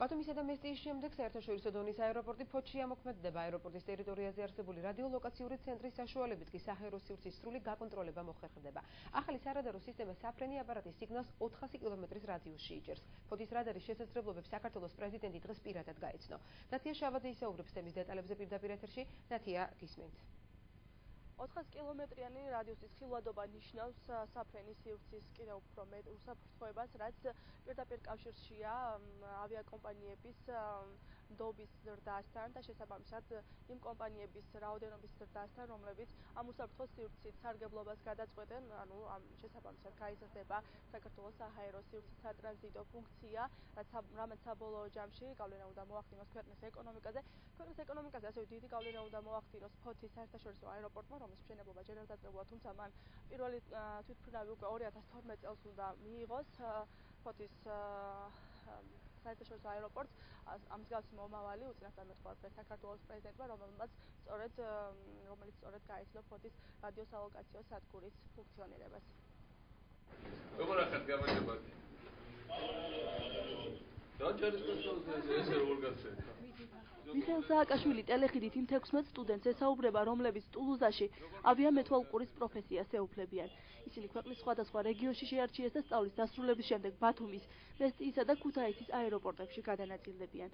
ბათუმისა და მესტიის შემდეგ საერთაშორისო დონის აეროპორტი ფოთში ამოქმედდება. აეროპორტის ტერიტორიაზე არსებული რადიოლოკაციური ცენტრის საშუალებით კი საჰაერო სივრცის სრული გაკონტროლება მოხერხდება. ახალი სარადარო სისტემა საფრენი აპარატის სიგნალს 400 კილომეტრის რადიუსში იჭერს. ფოთის რადარის შესაძლებლობებს საქართველოს პრეზიდენტი დღეს პირადად გაეცნო. ნათია შავაძე ისაუბრებს თემის დეტალებზე პირდაპირ ეთერში. ნათია, გისმენთ. 400 კილომეტრიანი რადიუსის ხილვადობა ნიშნავს საფრენის სივრცის კიდევ უფრო მეტ უსაფრთხოებას, რაც პირდაპირ კავშირშია ავიაკომპანიების ნდობის ზრდასთან და შესაბამისად იმ კომპანიების რაოდენობის ზრდასთან, რომლებიც ამ უსაფრთხო სივრცით სარგებლობას გადაწყვეტენ, ანუ ამ შესაბამისად გაიზრდება საქართველოს საჰაერო სივრცის სატრანზიტო ფუნქცია, რამაც საბოლოო ჯამში გავლენა უნდა მოახდინოს ქვეყნის ეკონომიკაზე. ქვეყნის ეკონომიკაზე ასევე დიდი გავლენა უნდა მოახდინოს ფოთის საერთაშორისო აეროპორტმა, რომლის მშენებლობა ჯერ არ დაწყებულა, თუმცა მან პირველი თვითმფრინავი უკვე 2012 წელს უნდა მიიღოს. ფოთის საერთაშორისო აეროპორტს ამ მსგავსი მომავალი უწინასწარ მეტყველებს საქართველოს პრეზიდენტმა, რომელიც სწორედ გაეცნო ფოთის რადიოსალოკაციო სადგურის ფუნქციონირებას. როგორ ახალ გამარჯობა. მიხეილ სააკაშვილი ტელეხიდით იმ 16 სტუდენტს ესაუბრება, რომლებიც ტულუზაში ავიამეთვალყურის პროფესიას ეუფლებიან. ისინი ქვეყნის სხვადასხვა რეგიონში შეარჩიეს და სწავლის დასრულების შემდეგ ბათუმის, მესტიისა და ქუთაისის აეროპორტებში გადანაწილდებიან.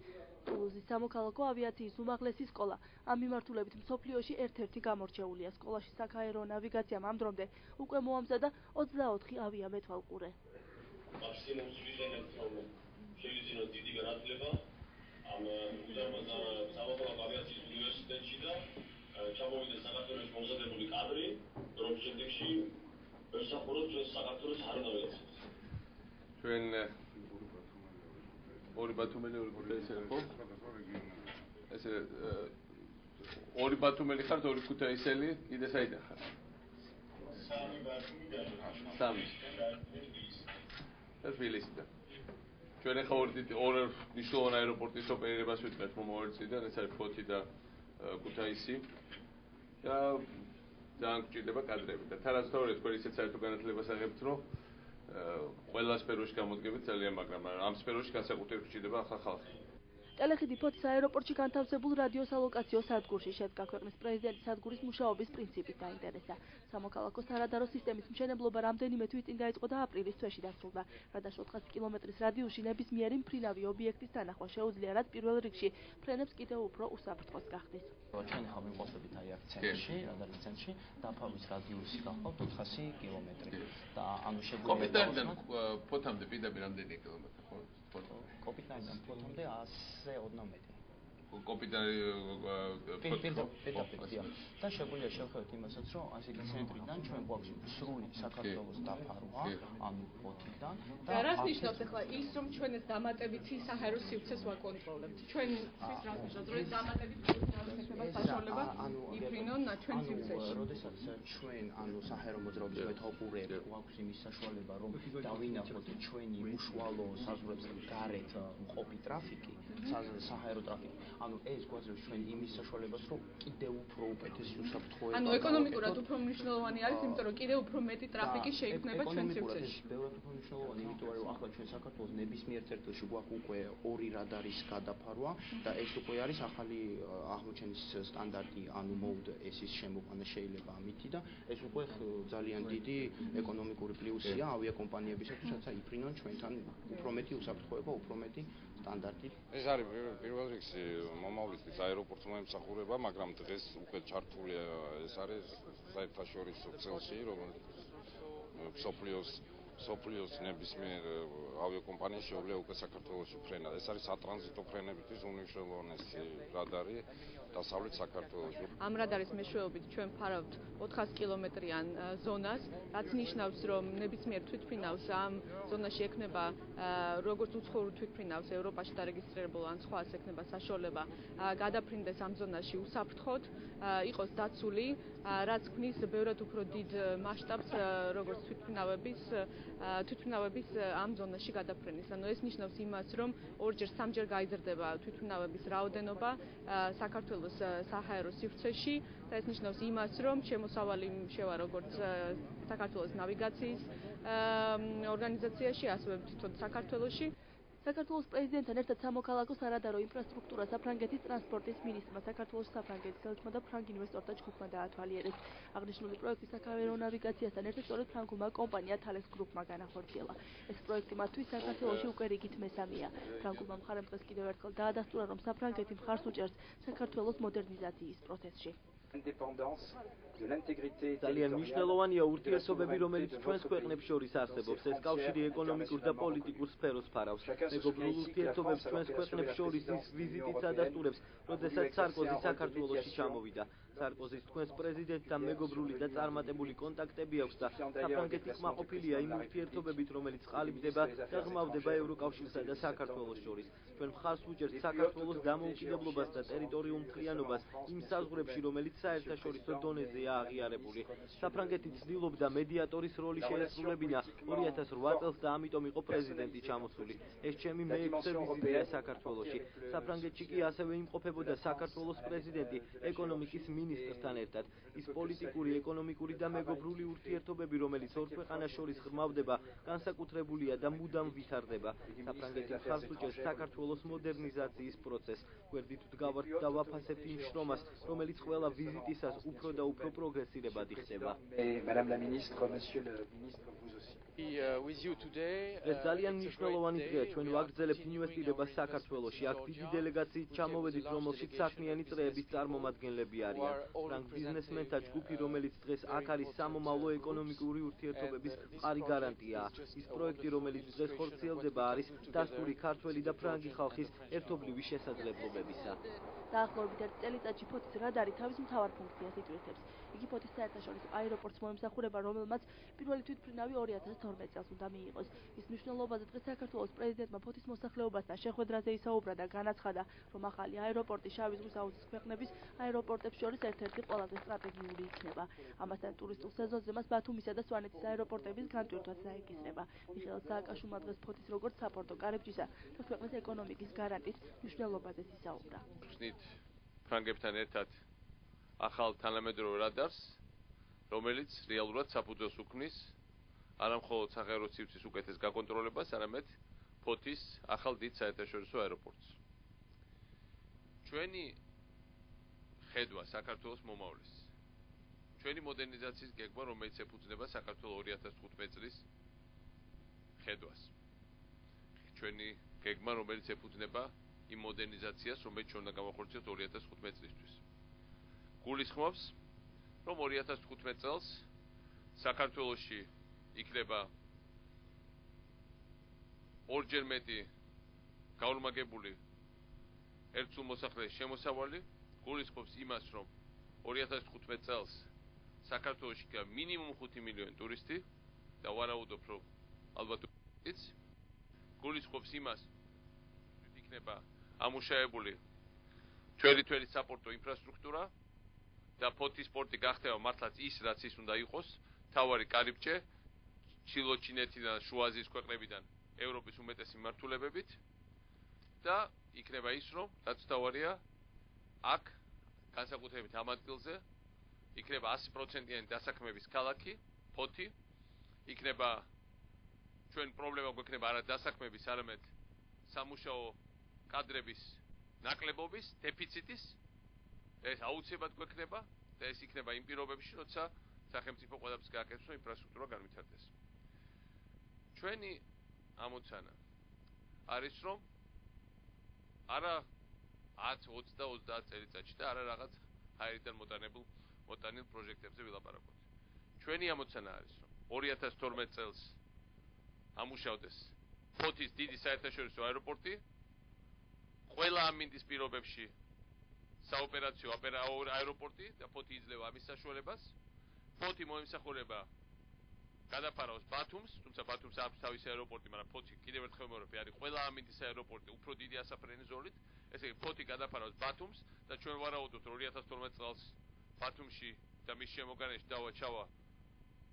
ტულუზის სამოქალაქო ავიაციის უმაღლესი სკოლა ამ მიმართულებით მსოფლიოში ერთ-ერთი გამორჩეულია. სკოლაში საქაერო ნავიგაციამ ამ დრომდე უკვე მოამზადა 24 ავიამეთვალყურე. შევიძინოთ დიდი განათლება ამ სამოქალაქო ავიაციის უნივერსიტეტში და ჩამოვიდა საქართველოს მომზადებული კადრი, რომ შემდეგში ვერსახუროთ ჩვენ საქართველოს აერონავიაციას. ჩვენ ორი ბათუმელი, ორი ქუთაისელი ხო? ესე ორი ბათუმელი ხართ, ორი ქუთაისელი, კიდე საიდან ხარ? სამი. თბილისიდან. ჩვენ ახლა ორ მნიშვნელოვან აეროპორტის ოპერირებას ვიტყვეთ მომავალ წლიდან, ეს არის ფოთი და ქუთაისი. და ძალიან გვჭირდება კადრები და თანასწორად თქვენ ისეთ საერთო განათლებას აღებთ, რომ ყველა სფეროში გამოდგებით ძალიან, მაგრამ ამ სფეროში განსაკუთრებით გვჭირდება ახლა ხალხი. ტელეხიდი ფოთის აეროპორტში განთავსებულ რადიოსალოკაციო სადგურში შედგა ქვეყნის პრეზიდენტის სადგურის მუშაობის პრინციპით დაინტერესა. სამოქალაქო სარადარო სისტემის მშენებლობა რამდენიმე თვის წინ დაიწყო და აპრილის თვეში დასრულდა. რადარს 400 კილომეტრის რადიუსში ნებისმიერი მფრინავი ობიექტის თანახმა შეუძლია, რაც პირველ რიგში ფრენებს კიდევ უფრო უსაფრთხოს გახდის. ჩვენ ახლა ვიმყოფებით აი აქ ცენტრში, რადარის ცენტრში, დაფარვის რადიუსი გახლავთ 400 კილომეტრი. და ანუ შეგვიძლია კოპიტარიდან ფოთამდე პირდაპირ რამდენი კილომეტრი ხო? კოპიტარიდან ფოთამდე 112. კოპიტარი და შეგვიძლია შევხედოთ იმასაც, რომ ასე იგი ცენტრიდან ჩვენ გვაქვს სრული საქართველოს დაფარვა, ანუ ფოთიდან და რას ნიშნავს ახლა ის, რომ ჩვენ ეს დამატებითი საჰაერო სივრცეს ვაკონტროლებთ? ჩვენ ის რას ნიშნავს, რომ ეს დამატებით შექმნება საშუალება იფრინონ ჩვენ სივრცეში. როდესაც ჩვენ საჰაერო მოძრაობის მეთვალყურეებს გვაქვს იმის საშუალება, რომ დავინახოთ ჩვენი უშუალო საზღვრებს გარეთ მყოფი ტრაფიკი, საჰაერო ტრაფიკი. ანუ ეს გვაძლევს ჩვენ იმის საშუალებას, რომ კიდევ უფრო უკეთესი უსაფრთხოება. ანუ ეკონომიკურად უფრო მნიშვნელოვანი არის, იმიტომ რომ კიდევ უფრო მეტი ტრაფიკი შეიქმნება ჩვენ სივრცეში. ბევრად უფრო მნიშვნელოვანი, იმიტომ რომ ახლა ჩვენ საქართველოს ნებისმიერ წერტილში გვაქვს უკვე 2 რადარის გადაფარვა და ეს უკვე არის ახალი აღმოჩენის სტანდარტი, ანუ mode S-ის შემოყვანა შეიძლება ამითი და ეს უკვე ძალიან დიდი ეკონომიკური პლუსია ავიაკომპანიებისათვის, რაც იფრინონ ჩვენთან უფრო მეტი უსაფრთხოება, უფრო მეტი სტანდარტი. ეს არის პირველ რიგში მომავლის წლის აეროპორტს მოემსახურება, მაგრამ დღეს უკვე ჩართულია ეს არის საერთაშორისო წელში, რომელიც მსოფლიოს ნებისმიერ ავიაკომპანიას შეუძლია უკვე საქართველოში ფრენა. ეს არის სატრანზიტო ფრენებისთვის უმნიშვნელოვანესი რადარი დასავლეთ საქართველოში. ამ რადარის მეშვეობით ჩვენ ვფარავთ 400 კილომეტრიან ზონას, რაც ნიშნავს, რომ ნებისმიერ თვითმფრინავს ამ ზონაში ექნება როგორც უცხოურ თვითმფრინავს ევროპაში დარეგისტრირებულ ან სხვას ექნება საშუალება გადაფრინდეს ამ ზონაში უსაფრთხოდ, იყოს დაცული, რაც ქმნის ბევრად უფრო დიდ მასშტაბს როგორც თვითმფრინავების ამ ზონაში გადაფრენის. ანუ ეს ნიშნავს იმას, რომ ორჯერ სამჯერ გაიზრდება თვითმფრინავების რაოდენობა საქართველოს საჰაერო სივრცეში და ეს ნიშნავს იმას, რომ შემოსავალი შევა როგორც საქართველოს ნავიგაციის ორგანიზაციაში, ასევე თვითონ საქართველოში. საქართველოს პრეზიდენტთან ერთად სამოქალაქო სარადარო ინფრასტრუქტურა საფრანგეთის ტრანსპორტის მინისტრმა საქართველოს საფრანგეთის ელჩმა და ფრანგ ინვესტორთა ჯგუფმა დაათვალიერეს. აღნიშნული პროექტი საქავერო ნავიგაციასთან ერთად სწორედ ფრანგულმა კომპანია Thales Group-მა განახორციელა. ეს პროექტი მათთვის საქართველოში უკვე რიგით მესამეა. ფრანგულმა მხარემ დღეს კიდევ ერთხელ დაადასტურა, რომ საფრანგეთი მხარს უჭერს საქართველოს მოდერნიზაციის პროცესში. ძალიან მნიშვნელოვანია ურთიერთობები, რომელიც ჩვენს ქვეყნებს შორის არსებობს. ეს კავშირი ეკონომიკურ და პოლიტიკურ სფეროს ფარავს. მეგობრულ ურთიერთობებს ჩვენს ქვეყნებს შორის ის ვიზიტიც ადასტურებს, როდესაც სარკოზი საქართველოში ჩამოვიდა. სარკოზის თქვენს პრეზიდენტთან მეგობრული და წარმატებული კონტაქტები აქვს და საფრანგეთი კმაყოფილია იმ ურთიერთობებით, რომელიც ყალიბდება და ღრმავდება ევროკავშირსა და საქართველოს შორის. ჩვენ მხარს ვუჭერთ საქართველოს დამოუკიდებლობას და ტერიტორიულ მთლიანობას იმ საზღვრებში, რომელიც საერთაშორისო დონეზეა აღიარებული. საფრანგეთი ცდილობდა მედიატორის როლი შეესრულებინა 2008 წელს და ამიტომ იყო პრეზიდენტი ჩამოსული. ეს ჩემი მეექვსე ვიზიტია საქართველოში. საფრანგეთში კი ასევე იმყოფებოდა საქართველოს პრეზიდენტი ეკონომიკის მინისტრთან ერთად. ის პოლიტიკური, ეკონომიკური და მეგობრული ურთიერთობები, რომელიც ორ ქვეყანას შორის ღრმავდება, განსაკუთრებულია და მუდამ ვითარდება. საფრანგეთი მხარს უჭერს საქართველოს მოდერნიზაციის პროცესს. გვერდით ვდგავართ და ვაფასებთ იმ შრომას, რომელიც ყველა ვიზიტისას უფრო და უფრო პროგრესირებად იხდება. ეს ძალიან მნიშვნელოვანი დღეა. ჩვენ ვაგრძელებთ ინვესტირებას საქართველოში. აქ დიდი დელეგაციით ჩამოვედით, რომელშიც საქმიანი წრეების წარმომადგენლები არიან. ფრანგ ბიზნესმენთა ჯგუფი, რომელიც დღეს აქ არის, სამომავლო ეკონომიკური ურთიერთობების მყარი გარანტიაა. ის პროექტი, რომელიც დღეს ხორციელდება, არის დასტური ქართველი და ფრანგი ხალხის ერთობლივი შესაძლებლობებისა. დაახლოებით ერთ წელიწადში ფოთის რადარი თავის მთავარ ფუნქციას იტვირთებს. იგი ფოთის საერთაშორისო აეროპორტს მოემსახურება, რომელმაც პირველი თვითმფრინავი 2012 წელს უნდა მიიღოს. ის მნიშვნელობაზე დღეს საქართველოს პრეზიდენტმა ფოთის მოსახლეობასთან შეხვედრაზე ისაუბრა და განაცხადა, რომ ახალი აეროპორტი შავი ზღვის აუზის ქვეყნების აეროპორტებს შორის ერთ-ერთი ყველაზე სტრატეგიული იქნება. ამასთან ტურისტულ სეზონზე მას ბათუმისა და სვანეთის აეროპორტების განტვირთვაც დაეკისრება. მიხეილ სააკაშვილმა დღეს ფოთის როგორც საპორტო კარიბჭისა და ქვეყნის ეკონომიკის გარანტის მნიშვნელობაზე ისაუბრა. ფრანგებთან ერთად ახალ თანამედროვე რადარს, რომელიც რეალურად საფუძველს უქმნის არა მხოლოდ საჰაერო სივრცის უკეთეს გაკონტროლებას, არამედ ფოთის ახალ დიდ საერთაშორისო აეროპორტს. ჩვენი ხედვა საქართველოს მომავლის. ჩვენი მოდერნიზაციის გეგმა, რომელიც ეფუძნება საქართველოს 2015 წლის ხედვას. ჩვენი გეგმა, რომელიც ეფუძნება იმ მოდერნიზაციას, რომელიც ჩვენ უნდა გავახორციელოთ 2015 წლისთვის. გულისხმობს, რომ 2015 წელს საქართველოში იქნება ორჯერ მეტი გაორმაგებული ერთსულმოსახლეების შემოსავალი. გულისხმობს იმას, რომ 2015 წელს საქართველოში იქნება მინიმუმ 5 მილიონი ტურისტი და ვარაუდობ, რომ ალბათ იც. გულისხმობს იმას, რომ იქნება ამუშავებული თველი საპორტო ინფრასტრუქტურა და ფოთის პორტი გახდება მართლაც ის, რაც ის უნდა იყოს, თავარი კარიბჭე ჩილო-ჩინეთიდან, შუა აზიის ქვეყნებიდან ევროპის უმეტესი მიმართულებებით და იქნება ის, რომ რაც თავარია, აქ განსაკუთრებით ამ ადგილზე იქნება 100%-იანი დასაქმების ქალაქი, ფოთი, იქნება ჩვენ პრობლემა გვექნება არა დასაქმების, არამედ სამუშაო კადრების ნაკლებობის, დეფიციტის. ეს აუცილებლად გვექნება და ეს იქნება იმ პირობებში, როცა სახელმწიფო ყველაფერს გააკეთებს, რომ ინფრასტრუქტურა განვითარდეს. ჩვენი ამოცანა არის, რომ არა 10, 20 და 30 წელიწადში და არა რაღაც ჰაერიდან მოტანილ პროჟექტებზე ვილაპარაკოთ. ჩვენი ამოცანა არის, რომ 2012 წელს ამუშავდეს ფოთის დიდი საერთაშორისო აეროპორტი, ყველა ამინდის პირობებში საოპერაციო აეროპორტი და ფოთი იძლევა ამის საშუალებას. ფოთი მოემსახურება გადაფარავს ბათუმს, თუმცა ბათუმს აქვს თავისი აეროპორტი, მაგრამ ფოთი კიდევ ერთხელ ვიმეორებ, არის ყველა ამინდის აეროპორტი უფრო დიდი ასაფრენი ზოლით. ესე იგი ფოთი გადაფარავს ბათუმს და ჩვენ ვარაუდობთ 2012 წელს ბათუმში და მის შემოგარენში ჩავა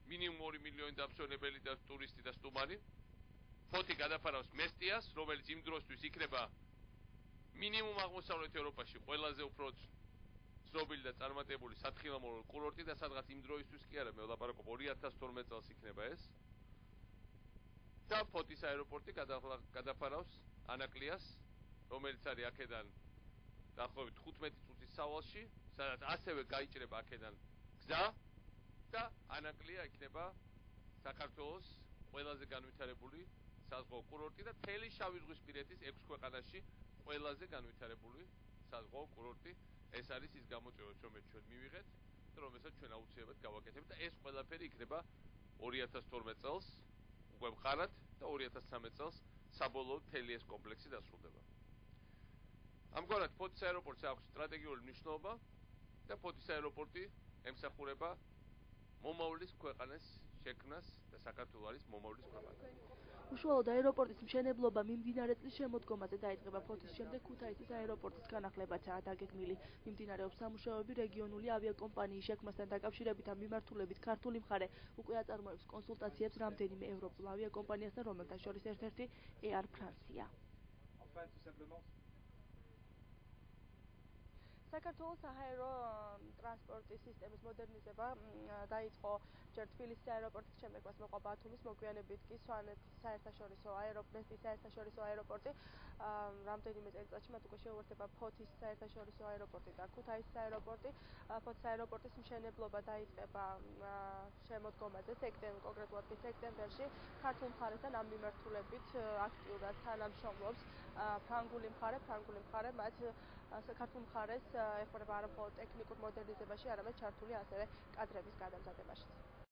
მინიმუმ 2 მილიონი დამსვენებელი და ტურისტი და სტუმარი. ფოთი გადაფარავს მესტიას, რომელიც იმ დროსთვის იქნება მინიმუმ აღმოსავლეთ ევროპაში ყველაზე უფრო ცნობილი და წარმატებული სათხილამურო კურორტი და სადღაც იმ დროისთვის კი არა, მე ვლაპარაკობ 2012 წელს იქნება ეს. და ფოთის აეროპორტი გადაფარავს ანაკლიას, რომელიც არის აქედან დაახლოებით 15 წუთის სავალში, სადაც ასევე გაიჭრება აქედან გზა და ანაკლია იქნება საქართველოს ყველაზე განვითარებული საზღვაო კურორტი და მთელი შავიზღვისპირეთის 6 ქვეყანაში ყველაზე განვითარებული საზღვაო კურორტი. ეს არის ის გამოწვევაც, რომელიც ჩვენ მივიღეთ და რომელსაც ჩვენ აუცილებლად გავაკეთებთ და ეს ყველაფერი იქნება 2012 წელს უკვე მხარად და 2013 წელს საბოლოოდ მთელი ეს კომპლექსი დასრულდება. ამგვარად ფოთის აეროპორტს აქვს სტრატეგიული მნიშვნელობა და ფოთის აეროპორტი ემსახურება მომავლის ქვეყანას შექმნას და საქართველოს არის მომავლის ქვეყანა. უშუალოდ აეროპორტის მშენებლობა მიმდინარე წლის შემოდგომაზე დაიწყება. ფოთის შემდეგ ქუთაისის აეროპორტის განახლებაცაა დაგეგმილი. მიმდინარეობს სამუშაოები რეგიონული ავიაკომპანიის შექმნასთან დაკავშირებით. ამ მიმართულებით ქართული მხარე უკვე აწარმოებს კონსულტაციებს რამდენიმე ევროპულ ავიაკომპანიასთან, რომელთა შორის ერთ-ერთი Air France-ია. საქართველოს საჰაერო ტრანსპორტის სისტემის მოდერნიზება დაიწყო ჯერ თბილისის აეროპორტის, შემდეგ მას მოყვა ბათუმის, მოგვიანებით კი სვანეთის საერთაშორისო აეროპორტი. რამდენიმე წელიწადში მათ უკვე შეუერთდება ფოთის საერთაშორისო აეროპორტი და ქუთაისის აეროპორტი. ფოთის აეროპორტის მშენებლობა დაიწყება შემოდგომაზე კონკრეტულად კი სექტემბერში. ქართულ მხარესთან ამ მიმართულებით აქტიურად თანამშრომლობს ფრანგული მხარე მათ ქართულ მხარეს ეხმარება არა მხოლოდ ტექნიკურ მოდერნიზებაში, არამედ ჩართული ასევე კადრების გადამზადებაშიც.